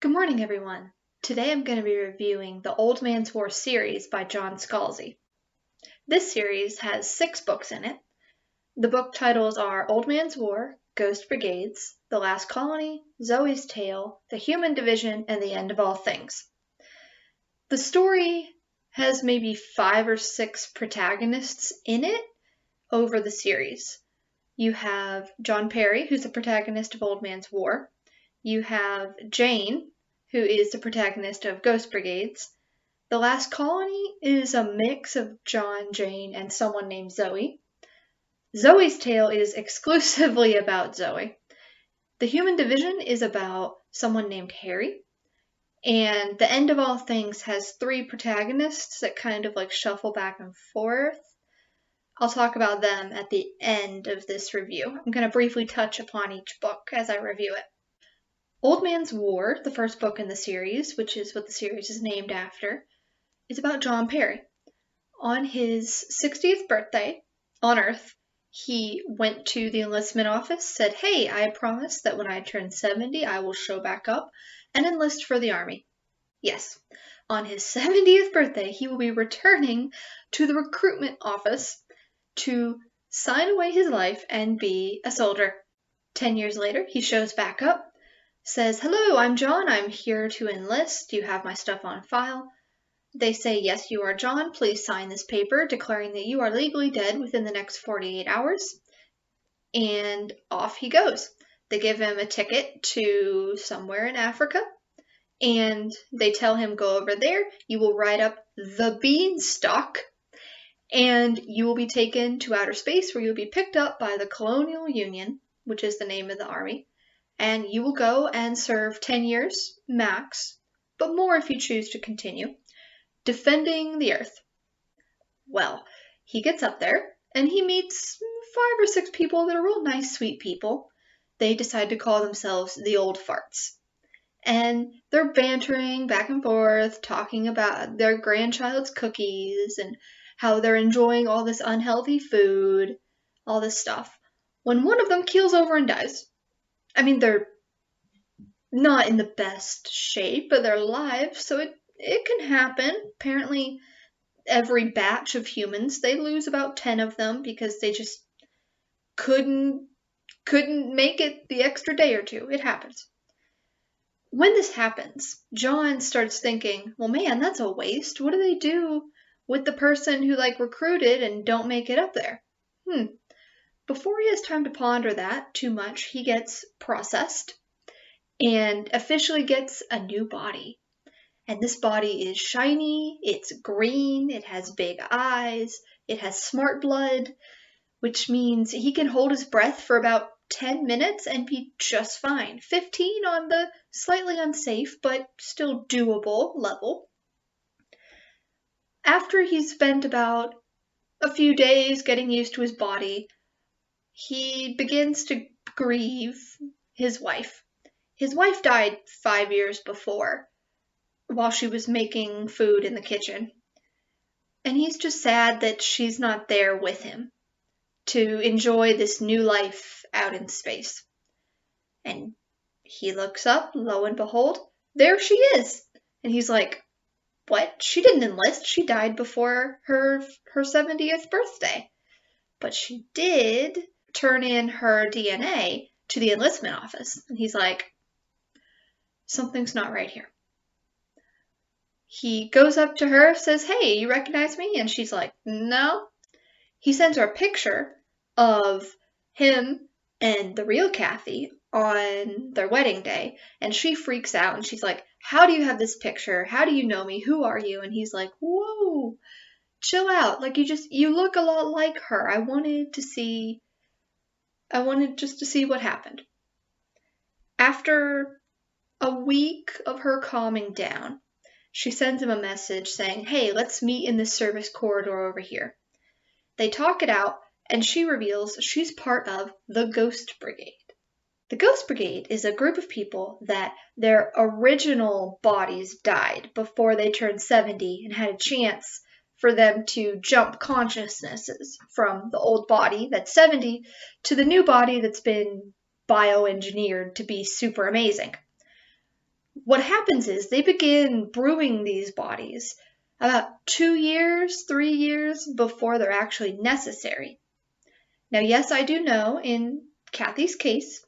Good morning, everyone. Today I'm going to be reviewing the Old Man's War series by John Scalzi. This series has 6 books in it. The book titles are Old Man's War, Ghost Brigades, The Last Colony, Zoey's Tale, The Human Division, and The End of All Things. The story has maybe 5 or 6 protagonists in it over the series. You have John Perry, who's the protagonist of Old Man's War. You have Jane, who is the protagonist of Ghost Brigades. The Last Colony is a mix of John, Jane, and someone named Zoey. Zoey's Tale is exclusively about Zoey. The Human Division is about someone named Harry. And The End of All Things has 3 protagonists that kind of shuffle back and forth. I'll talk about them at the end of this review. I'm going to briefly touch upon each book as I review it. Old Man's War, the first book in the series, which is what the series is named after, is about John Perry. On his 60th birthday on Earth, he went to the enlistment office, said, "Hey, I promise that when I turn 70, I will show back up and enlist for the Army." Yes, on his 70th birthday, he will be returning to the recruitment office to sign away his life and be a soldier. 10 years later, he shows back up, says, "Hello, I'm John. I'm here to enlist. Do you have my stuff on file?" They say, "Yes, you are John. Please sign this paper declaring that you are legally dead within the next 48 hours. And off he goes. They give him a ticket to somewhere in Africa, and they tell him, "Go over there. You will ride up the beanstalk, and you will be taken to outer space where you'll be picked up by the Colonial Union," which is the name of the army. "And you will go and serve 10 years, max, but more if you choose to continue, defending the Earth." Well, he gets up there, and he meets 5 or 6 people that are real nice, sweet people. They decide to call themselves the Old Farts. And they're bantering back and forth, talking about their grandchild's cookies, and how they're enjoying all this unhealthy food, all this stuff, when one of them keels over and dies. I mean, they're not in the best shape of their lives, so it can happen. Apparently, every batch of humans, they lose about 10 of them because they just couldn't make it the extra day or two. It happens. When this happens, John starts thinking, well, man, that's a waste. What do they do with the person who recruited and don't make it up there? Before he has time to ponder that too much, he gets processed and officially gets a new body. And this body is shiny, it's green, it has big eyes, it has smart blood, which means he can hold his breath for about 10 minutes and be just fine. 15 on the slightly unsafe, but still doable level. After he's spent about a few days getting used to his body, he begins to grieve his wife. His wife died 5 years before, while she was making food in the kitchen. And he's just sad that she's not there with him to enjoy this new life out in space. And he looks up, lo and behold, there she is. And he's like, what? She didn't enlist. She died before her 70th birthday. But she did turn in her DNA to the enlistment office. And he's like, something's not right here. He goes up to her, says, "Hey, you recognize me?" And she's like, "No." He sends her a picture of him and the real Kathy on their wedding day, and she freaks out, and she's like, "How do you have this picture? How do you know me? Who are you?" And he's like, "Whoa, chill out. You look a lot like her. I wanted just to see what happened." After a week of her calming down, she sends him a message saying, "Hey, let's meet in this service corridor over here." They talk it out, and she reveals she's part of the Ghost Brigade. The Ghost Brigade is a group of people that their original bodies died before they turned 70 and had a chance for them to jump consciousnesses from the old body that's 70 to the new body that's been bioengineered to be super amazing. What happens is they begin brewing these bodies about 2 years, 3 years before they're actually necessary. Now, yes, I do know in Kathy's case,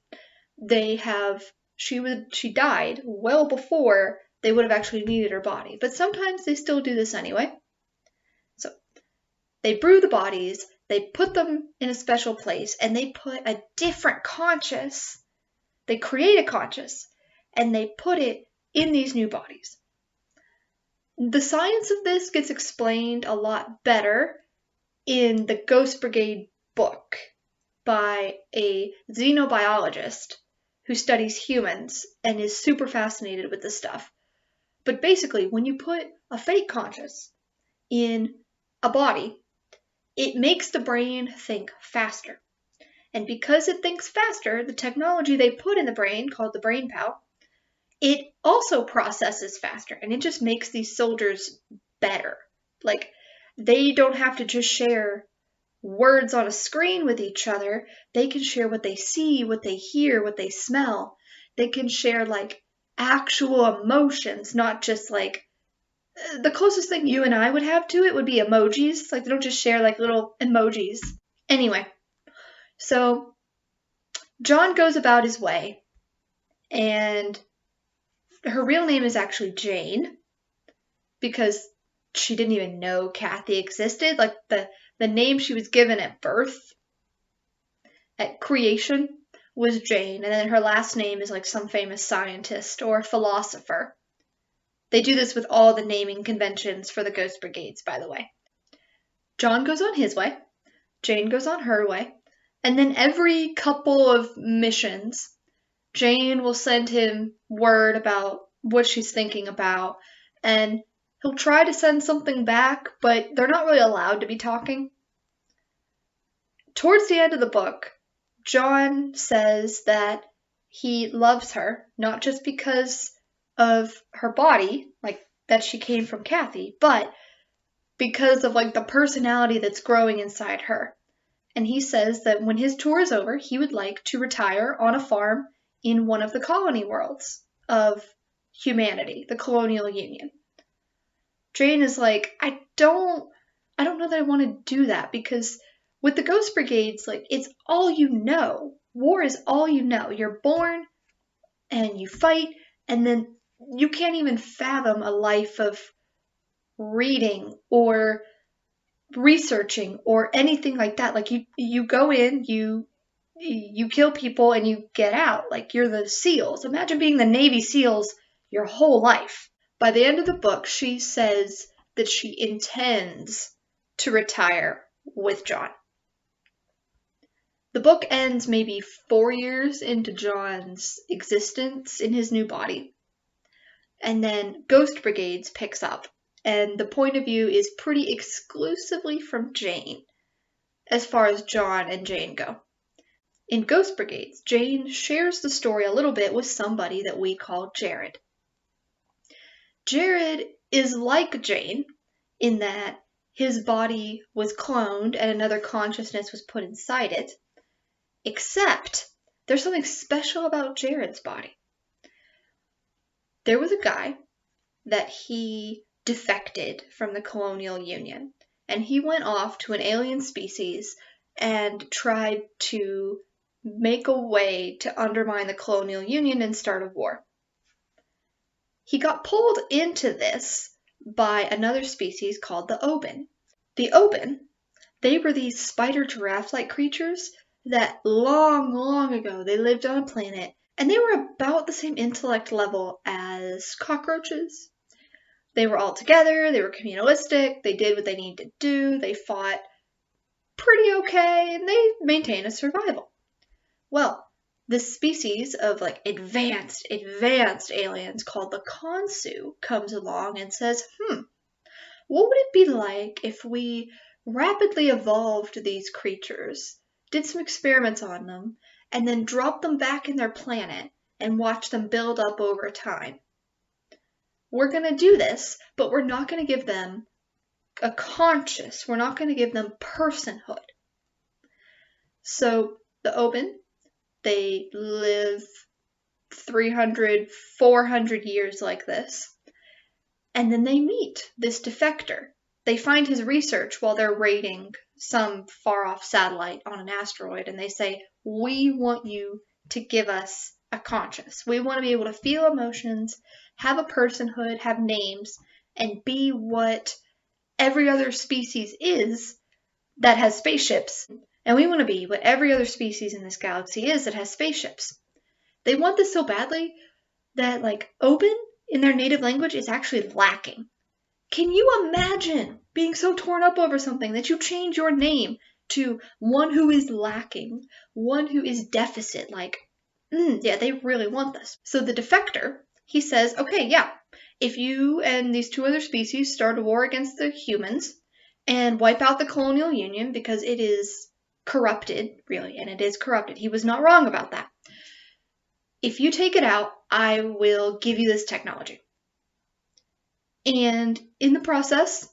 she died well before they would have actually needed her body, but sometimes they still do this anyway. So they brew the bodies, they put them in a special place, and they put a different conscious. They create a conscious, and they put it in these new bodies. The science of this gets explained a lot better in the Ghost Brigade book by a xenobiologist who studies humans and is super fascinated with this stuff. But basically, when you put a fake conscious in a body, it makes the brain think faster. And because it thinks faster, the technology they put in the brain, called the brain pout, it also processes faster, and it just makes these soldiers better. Like, they don't have to just share words on a screen with each other. They can share what they see, what they hear, what they smell. They can share, like, actual emotions, not just, like, the closest thing you and I would have to it would be emojis. Like, they don't just share, like, little emojis. Anyway, so John goes about his way, and her real name is actually Jane, because she didn't even know Kathy existed. Like, the name she was given at birth, at creation, was Jane, and then her last name is like some famous scientist or philosopher. They do this with all the naming conventions for the Ghost Brigades, by the way. John goes on his way, Jane goes on her way, and then every couple of missions, Jane will send him word about what she's thinking about, and he'll try to send something back, but they're not really allowed to be talking. Towards the end of the book, John says that he loves her, not just because of her body, like that she came from Kathy, but because of like the personality that's growing inside her. And he says that when his tour is over, he would like to retire on a farm in one of the colony worlds of humanity, the Colonial Union. Jane is like, I don't know that I want to do that, because with the Ghost Brigades, like, it's all you know. War is all you know. You're born and you fight, and then you can't even fathom a life of reading or researching or anything like that. Like, you go in, you kill people, and you get out. Like, you're the SEALs. Imagine being the Navy SEALs your whole life. By the end of the book, she says that she intends to retire with John. The book ends maybe 4 years into John's existence in his new body. And then Ghost Brigades picks up, and the point of view is pretty exclusively from Jane, as far as John and Jane go. In Ghost Brigades, Jane shares the story a little bit with somebody that we call Jared. Jared is like Jane in that his body was cloned and another consciousness was put inside it, except there's something special about Jared's body. There was a guy that he defected from the Colonial Union, and he went off to an alien species and tried to make a way to undermine the Colonial Union and start a war. He got pulled into this by another species called the Oban. The Oban, they were these spider giraffe-like creatures that long ago they lived on a planet, and they were about the same intellect level as cockroaches. They were all together, they were communalistic, they did what they needed to do, they fought pretty okay, and they maintained a survival. Well, this species of like advanced aliens called the Khonsu comes along and says, what would it be like if we rapidly evolved these creatures, did some experiments on them, and then dropped them back in their planet and watched them build up over time? We're going to do this, but we're not going to give them a conscious, we're not going to give them personhood. So the Oban, they live 300, 400 years like this. And then they meet this defector. They find his research while they're raiding some far-off satellite on an asteroid, and they say, we want you to give us a conscience. We want to be able to feel emotions, have a personhood, have names, and be what every other species is that has spaceships. And we want to be what every other species in this galaxy is that has spaceships. They want this so badly that, like, open in their native language is actually lacking. Can you imagine being so torn up over something that you change your name to one who is lacking, one who is deficit? Like, yeah, they really want this. So the defector, he says, okay, yeah, if you and these two other species start a war against the humans and wipe out the colonial union because it is corrupted, really, and it is corrupted. He was not wrong about that. If you take it out, I will give you this technology. And in the process,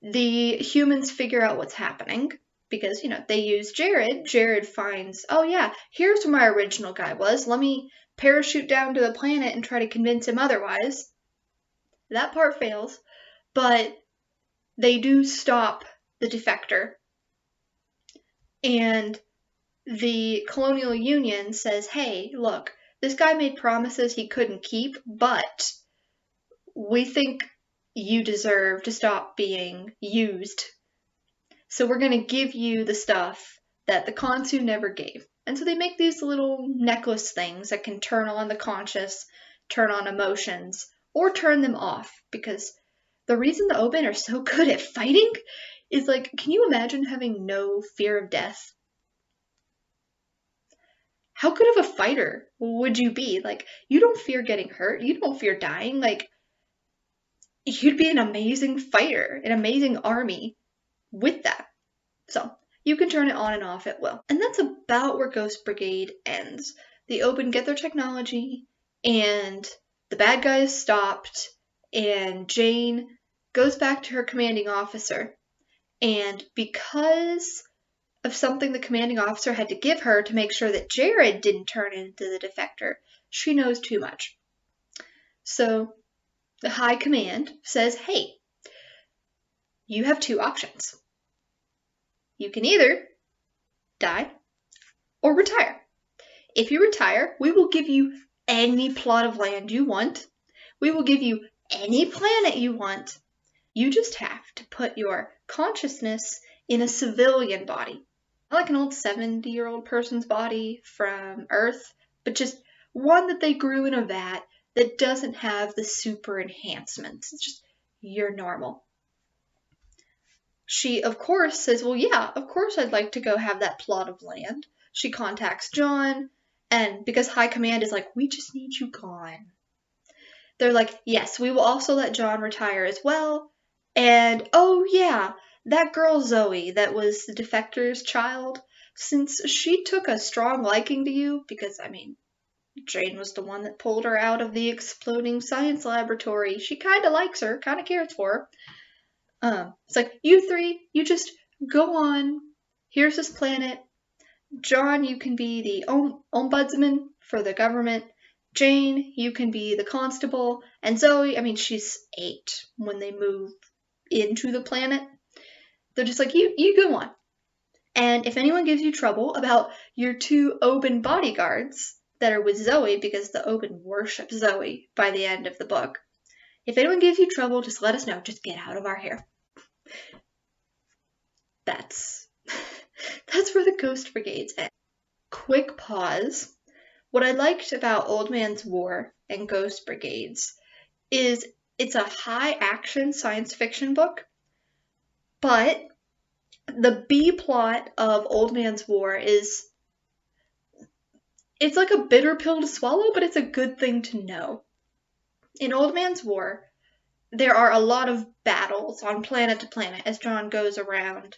the humans figure out what's happening because, they use Jared. Jared finds, oh yeah, here's where my original guy was. Let me parachute down to the planet and try to convince him otherwise. That part fails, but they do stop the defector. And the colonial union says, hey, look, this guy made promises he couldn't keep, but we think you deserve to stop being used. So we're going to give you the stuff that the Khonsu never gave. And so they make these little necklace things that can turn on the conscious, turn on emotions, or turn them off. Because the reason the Oban are so good at fighting is, like, can you imagine having no fear of death? How good of a fighter would you be? Like, you don't fear getting hurt. You don't fear dying. Like, you'd be an amazing fighter, an amazing army with that. So, you can turn it on and off at will. And that's about where Ghost Brigade ends. The Oban get their technology, and the bad guys stopped, and Jane goes back to her commanding officer. And because of something the commanding officer had to give her to make sure that Jared didn't turn into the defector, she knows too much. So the high command says, hey, you have two options. You can either die or retire. If you retire, we will give you any plot of land you want. We will give you any planet you want. You just have to put your consciousness in a civilian body. Not like an old 70-year-old person's body from Earth, but just one that they grew in a vat that doesn't have the super enhancements. It's just, you're normal. She, of course, says, well, yeah, of course I'd like to go have that plot of land. She contacts John, and because High Command is like, we just need you gone. They're like, yes, we will also let John retire as well. And, oh yeah, that girl Zoey that was the defector's child, since she took a strong liking to you, because, Jane was the one that pulled her out of the exploding science laboratory. She kind of likes her, kind of cares for her. It's like, you three, you just go on. Here's this planet. John, you can be the ombudsman for the government. Jane, you can be the constable. And Zoey, she's 8 when they move into the planet. They're just like, you go on. And if anyone gives you trouble about your 2 Oban bodyguards that are with Zoey, because the Oban worship Zoey by the end of the book, if anyone gives you trouble, just let us know. Just get out of our hair. That's where the Ghost Brigades end. Quick pause. What I liked about Old Man's War and Ghost Brigades is it's a high-action science fiction book, but the B plot of Old Man's War is, it's like a bitter pill to swallow, but it's a good thing to know. In Old Man's War, there are a lot of battles on planet to planet as John goes around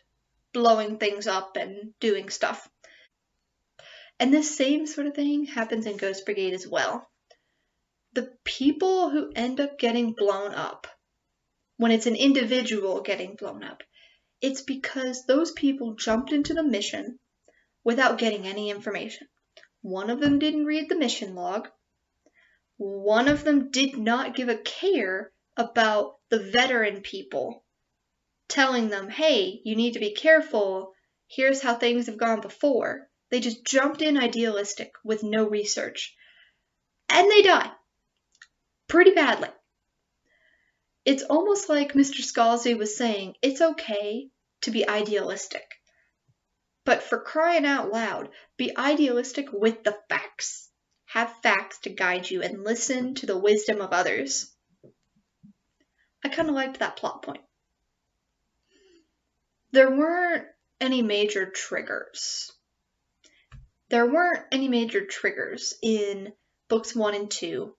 blowing things up and doing stuff. And this same sort of thing happens in Ghost Brigade as well. The people who end up getting blown up, when it's an individual getting blown up, it's because those people jumped into the mission without getting any information. One of them didn't read the mission log. One of them did not give a care about the veteran people, telling them, hey, you need to be careful. Here's how things have gone before. They just jumped in idealistic with no research. And they died. Pretty badly. It's almost like Mr. Scalzi was saying, it's okay to be idealistic. But for crying out loud, be idealistic with the facts. Have facts to guide you and listen to the wisdom of others. I kind of liked that plot point. There weren't any major triggers. There weren't any major triggers in books 1 and 2